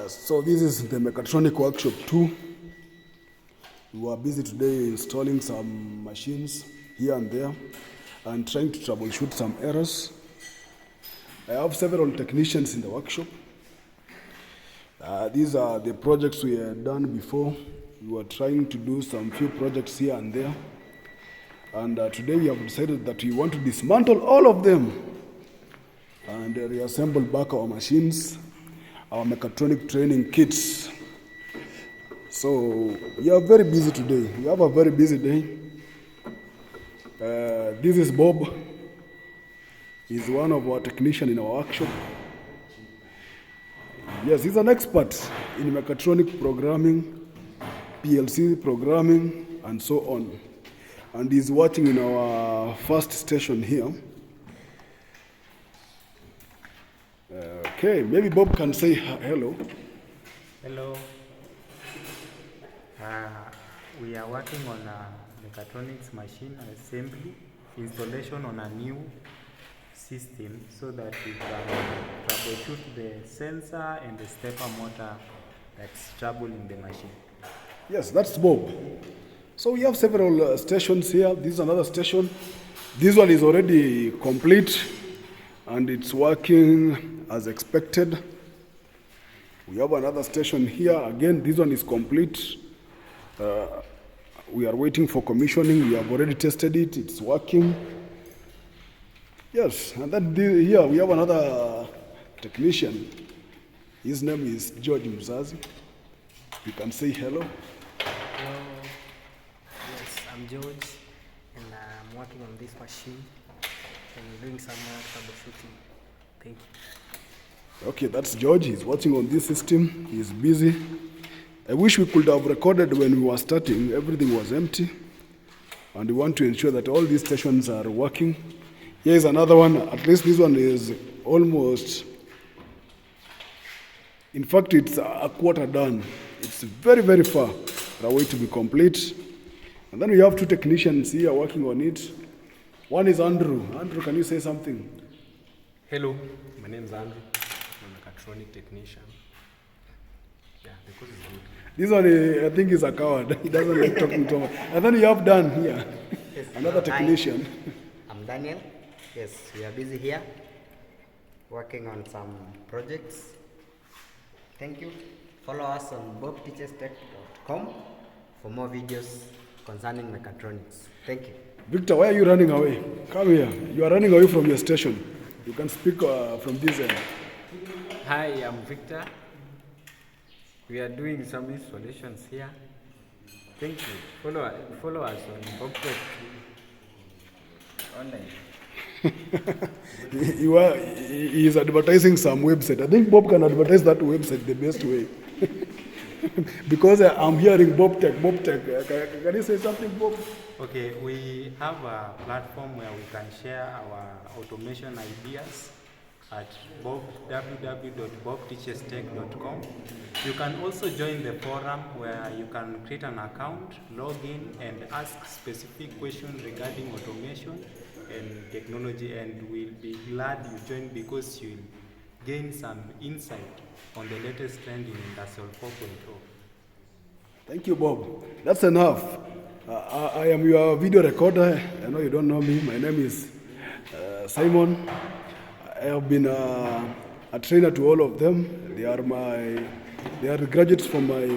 So this is the Mechatronic Workshop 2. We are busy today installing some machines here and there and trying to troubleshoot some errors. I have several technicians in the workshop. These are the projects we had done before. We were trying to do some few projects here and there. And today we have decided that we want to dismantle all of them and reassemble back our machines, our mechatronic training kits. So we are very busy today. We have a very busy day. This is Bob. He's one of our technicians in our workshop. Yes, he's an expert in mechatronic programming, PLC programming, and so on. And he's watching in our first station here. Okay, maybe Bob can say hello. Hello. We are working on a mechatronics machine assembly installation on a new system so that we can troubleshoot the sensor and the stepper motor that's troubling the machine. Yes, that's Bob. So we have several stations here. This is another station. This one is already complete and it's working as expected. We have another station here. Again, this one is complete. We are waiting for commissioning. We have already tested it. It's working. Yes, and then here we have another technician. His name is George Mzazi. You can say hello. Hello. Yes, I'm George, and I'm working on this machine and doing some troubleshooting. Thank you. Okay, that's George. He's working on this system. He's busy. I wish we could have recorded when we were starting. Everything was empty. And we want to ensure that all these stations are working. Here is another one. At least this one is almost, in fact, it's a quarter done. It's very, very far away to be complete. And then we have two technicians here working on it. One is Andrew. Andrew, can you say something? Hello, my name is Andrew. I'm a mechatronic technician. Yeah, the course is good. This one, I think, is a coward. He doesn't like talking to us. And then you have Dan here, Yes, another technician. I'm Daniel. Yes, we are busy here working on some projects. Thank you. Follow us on bobteacherstech.com for more videos concerning mechatronics. Thank you. Victor, why are you running away? Come here. You are running away from your station. You can speak from this end. Hi, I'm Victor. We are doing some installations here. Thank you. Follow us on Bobtech online. He is advertising some website. I think Bob can advertise that website the best way. Because I'm hearing Bobtech. Can you say something, Bob? Okay, we have a platform where we can share our automation ideas at www.bobteacherstech.com. You can also join the forum where you can create an account, log in, and ask specific questions regarding automation and technology, and we'll be glad you join because you'll gain some insight on the latest trend in Industrial 4.0. Thank you, Bob. That's enough. I am your video recorder. I know you don't know me. My name is Simon. I have been a trainer to all of them. They are graduates from my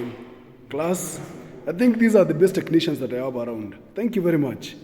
class. I think these are the best technicians that I have around. Thank you very much.